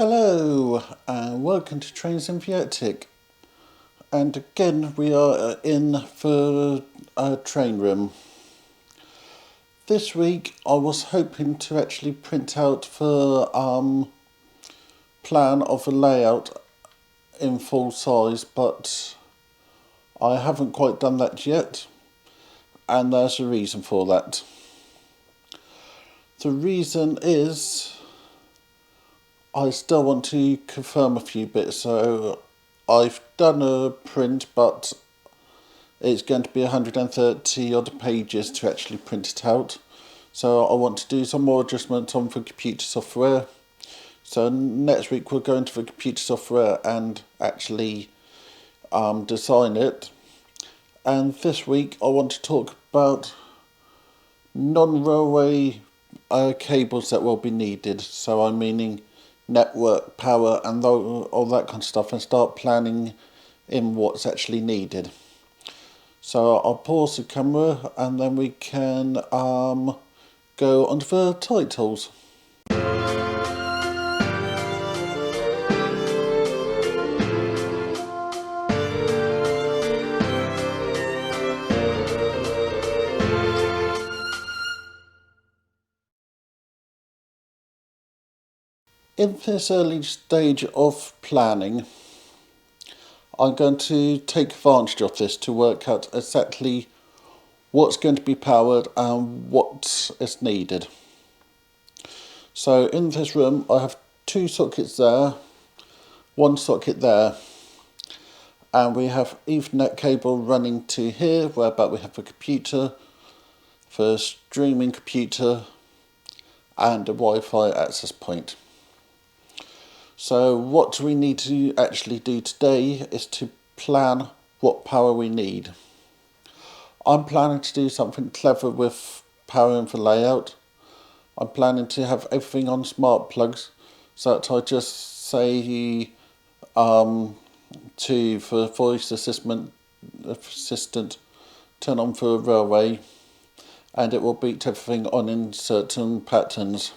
Hello and welcome to Trains and Viatic, and again we are in for a train room. This week I was hoping to actually print out the plan of the layout in full size, but I haven't quite done that yet, and there's a reason for that. The reason is I still want to confirm a few bits, so I've done a print, but it's going to be 130 odd pages to actually print it out. So I want to do some more adjustments on the computer software. So next week we'll go into the computer software and actually design it. And this week I want to talk about non-railway cables that will be needed. So I'm meaning network, power and all that kind of stuff, and start planning in what's actually needed. So I'll pause the camera and then we can go on to the titles. In this early stage of planning, I'm going to take advantage of this to work out exactly what's going to be powered and what is needed. So in this room I have two sockets there, one socket there, and we have Ethernet cable running to here, whereby we have a computer, the streaming computer and a Wi-Fi access point. So what we need to actually do today is to plan what power we need. I'm planning to do something clever with power and the layout. I'm planning to have everything on smart plugs, so that I just say to the voice assistant turn on for railway, and it will beat everything on in certain patterns.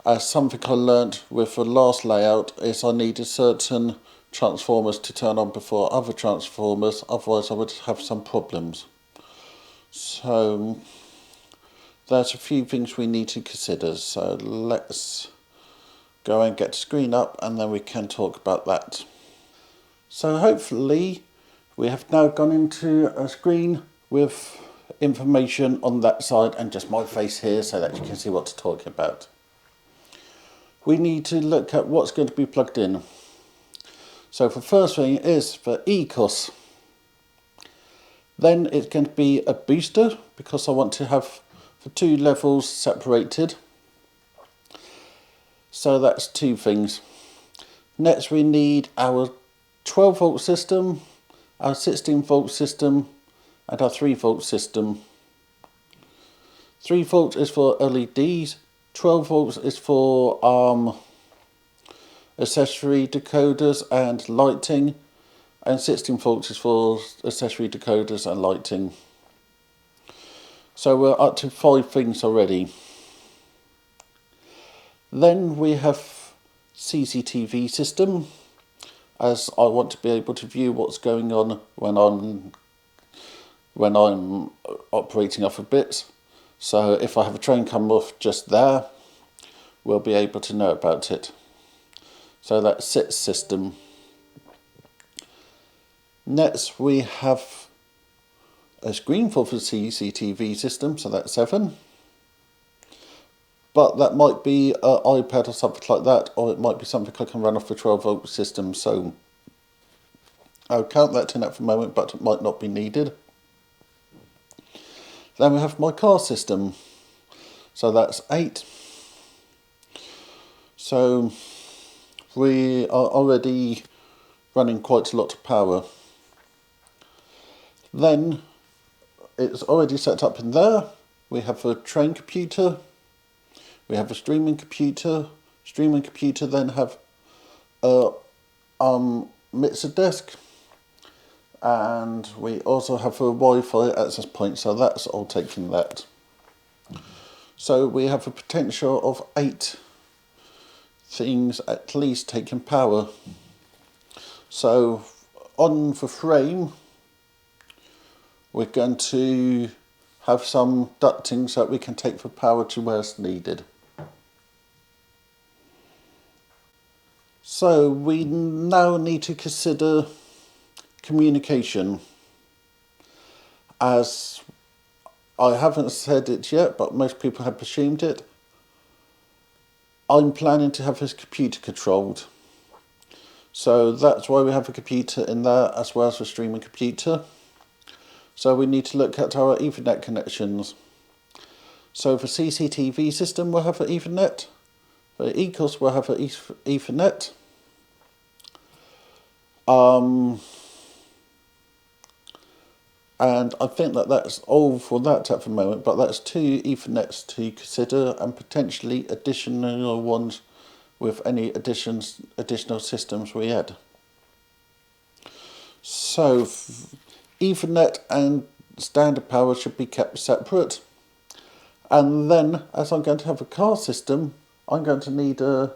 As something I learnt with the last layout is I needed certain transformers to turn on before other transformers, otherwise I would have some problems. So there's a few things we need to consider, so let's go and get the screen up and then we can talk about that. So hopefully we have now gone into a screen with information on that side and just my face here so that you can see what to talk about. We need to look at what's going to be plugged in. So the first thing is the ECOS. Then it's going to be a booster, because I want to have the two levels separated. So that's two things. Next we need our 12 volt system, our 16 volt system and our 3 volt system. 3 volt is for LEDs, 12 volts is for accessory decoders and lighting, and 16 volts is for accessory decoders and lighting. So we're up to 5 things already. Then we have Cctv system, as I want to be able to view what's going on when I'm operating off of bits. So if I have a train come off just there, we'll be able to know about it. So that's SIT system. Next we have a screen for the CCTV system, so that's 7. But that might be an iPad or something like that, or it might be something I can run off the 12 volt system, so I'll count that in at the moment, but it might not be needed. Then we have my car system, so that's 8. So we are already running quite a lot of power. Then it's already set up in there. We have a train computer, we have a streaming computer then have a mixer desk, and we also have a Wi-Fi access point, so that's all taking that. So we have a potential of 8 things at least taking power. So on the frame, we're going to have some ducting so that we can take the power to where it's needed. So we now need to consider communication. As I haven't said it yet, but most people have presumed it, I'm planning to have this computer controlled. So that's why we have a computer in there as well as a streaming computer. So we need to look at our Ethernet connections. So for CCTV system we'll have an Ethernet. For ECOS we'll have an Ethernet. And I think that that's all for that at the moment, but that's 2 Ethernets to consider and potentially additional ones with any additional systems we add. So Ethernet and standard power should be kept separate. And then, as I'm going to have a car system, I'm going to need a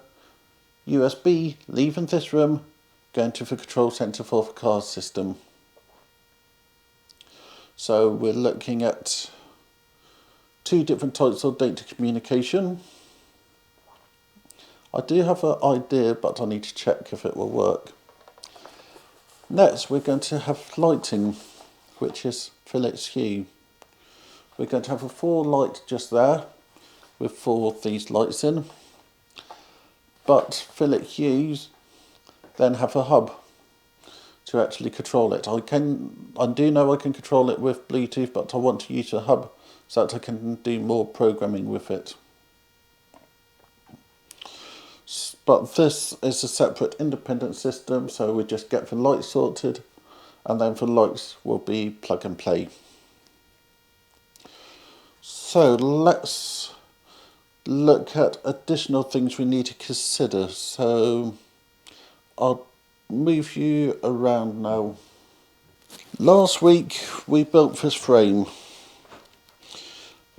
USB leaving this room, going to the control centre for the car system. So we're looking at 2 different types of data communication. I do have an idea, but I need to check if it will work. Next, we're going to have lighting, which is Philips Hue. We're going to have a 4 light just there, with 4 of these lights in. But Philips Hues then have a hub to actually control it. I do know I can control it with Bluetooth, but I want to use a hub so that I can do more programming with it. But this is a separate independent system, so we just get the lights sorted, and then the lights will be plug and play. So let's look at additional things we need to consider. So I'll move you around now. Last week we built this frame.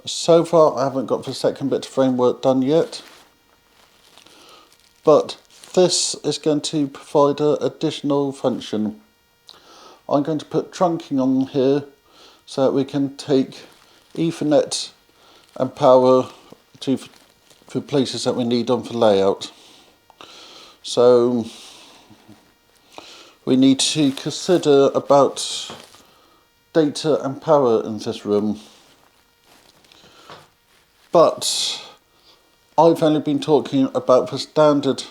So far I haven't got the second bit of framework done yet, but this is going to provide an additional function. I'm going to put trunking on here so that we can take Ethernet and power to the places that we need on the layout. So we need to consider about data and power in this room. But I've only been talking about the standard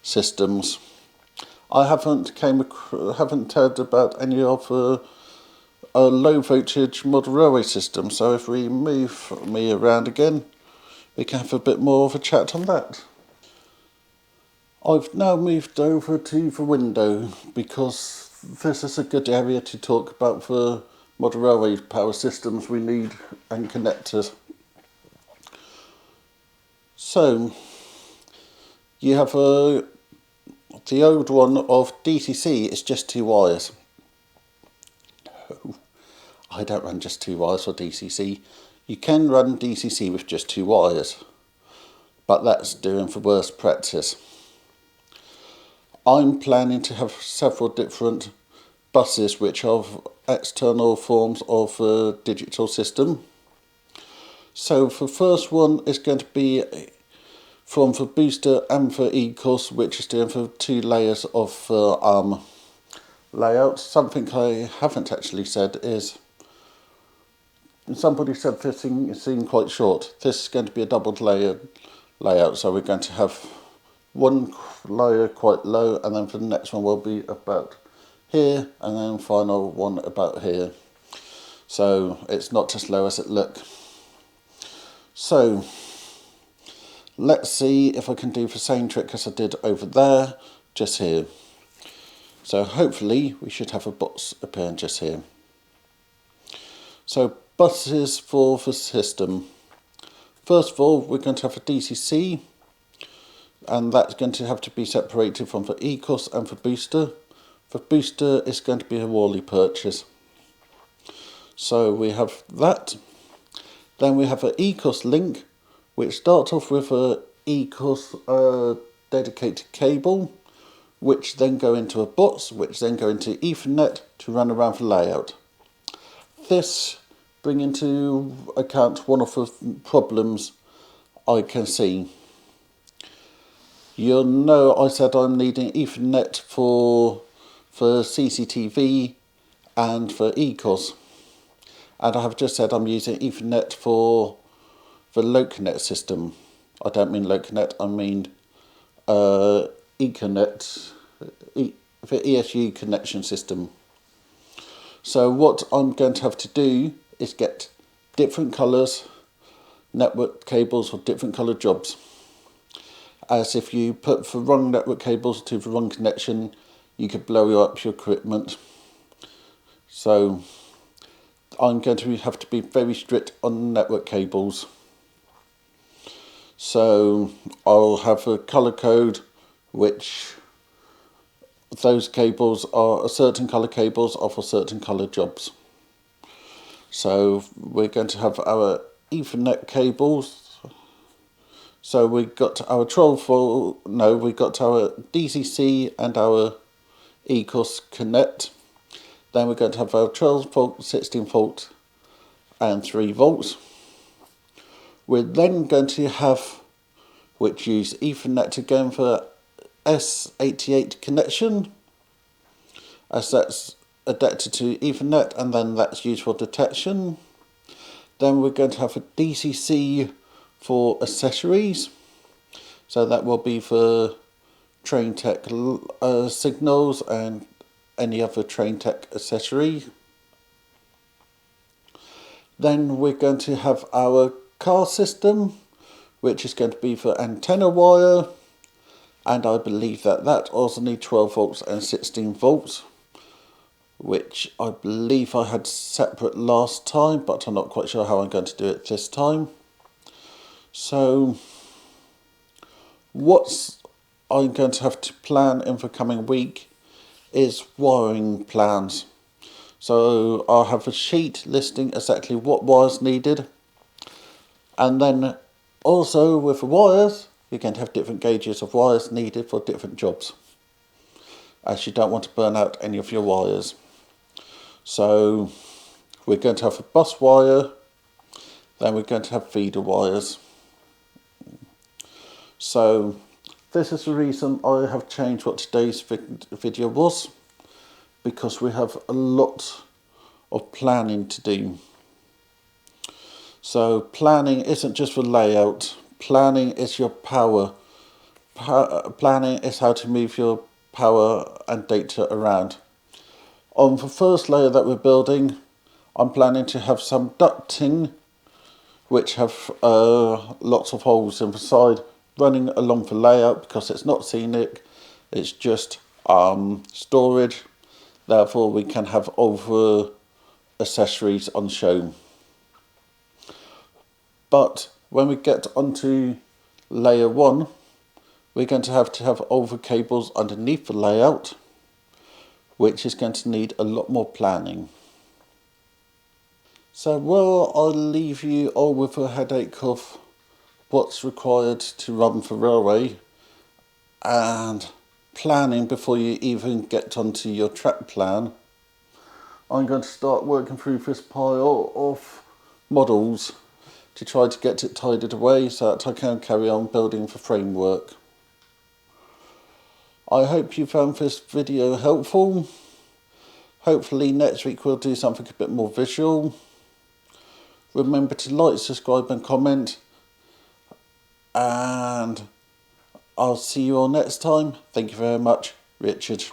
systems. I haven't heard about any of the low voltage model railway systems. So if we move me around again, we can have a bit more of a chat on that. I've now moved over to the window because this is a good area to talk about the model railway power systems we need and connectors. So you have the old one of DCC, it's just 2 wires. No, I don't run just 2 wires for DCC. You can run DCC with just 2 wires, but that's doing the worst practice. I'm planning to have several different buses which are external forms of the digital system. So the first one is going to be from the booster and the ECOS, which is doing the 2 layers of ARM layout. Something I haven't actually said is, somebody said this thing seemed quite short. This is going to be a doubled layer layout, so we're going to have one layer quite low, and then for the next one will be about here, and then final one about here. So it's not as low as it looks. So let's see if I can do the same trick as I did over there, just here. So hopefully we should have a bus appearing just here. So buses for the system. First of all, we're going to have a DCC, and that's going to have to be separated from the ECOS and the booster. The booster is going to be a Worley purchase. So we have that. Then we have an ECOS link, which starts off with a ECOS dedicated cable, which then go into a box, which then go into Ethernet to run around for layout. This brings into account one of the problems I can see. You'll know I said I'm needing Ethernet for CCTV and for ECOS. And I have just said I'm using Ethernet for the LoConnect system. I don't mean LoConnect, I mean Ethernet, the ESU connection system. So what I'm going to have to do is get different colours network cables for different colour jobs. As if you put the wrong network cables to the wrong connection, you could blow up your equipment. So I'm going to have to be very strict on network cables. So I'll have a colour code which those cables are certain colour cables are for certain colour jobs. So we're going to have our Ethernet cables. So we got our 12 volt, no, we got our DCC and our ECOS connect. Then we're going to have our 12 volt, 16 volt and 3 volts. We're then going to have, which use Ethernet again for S88 connection, as that's adapted to Ethernet, and then that's used for detection. Then we're going to have a DCC for accessories, so that will be for train tech signals and any other train tech accessory. Then we're going to have our car system, which is going to be for antenna wire, and I believe that also needs 12 volts and 16 volts, which I believe I had separate last time, but I'm not quite sure how I'm going to do it this time. So what I'm going to have to plan in the coming week is wiring plans. So I'll have a sheet listing exactly what wires needed, and then also with the wires you're going to have different gauges of wires needed for different jobs, as you don't want to burn out any of your wires. So we're going to have a bus wire, then we're going to have feeder wires. So this is the reason I have changed what today's video was, because we have a lot of planning to do. So planning isn't just for layout, planning is your power. Planning is how to move your power and data around. On the first layer that we're building, I'm planning to have some ducting which have lots of holes in the side running along the layout, because it's not scenic, it's just storage. Therefore we can have other accessories on show. But when we get onto layer 1, we're going to have other cables underneath the layout, which is going to need a lot more planning. So I'll leave you all with a headache of what's required to run the railway and planning before you even get onto your track plan. I'm going to start working through this pile of models to try to get it tidied away so that I can carry on building the framework. I hope you found this video helpful. Hopefully next week we'll do something a bit more visual. Remember to like, subscribe and comment, and I'll see you all next time. Thank you very much, Richard.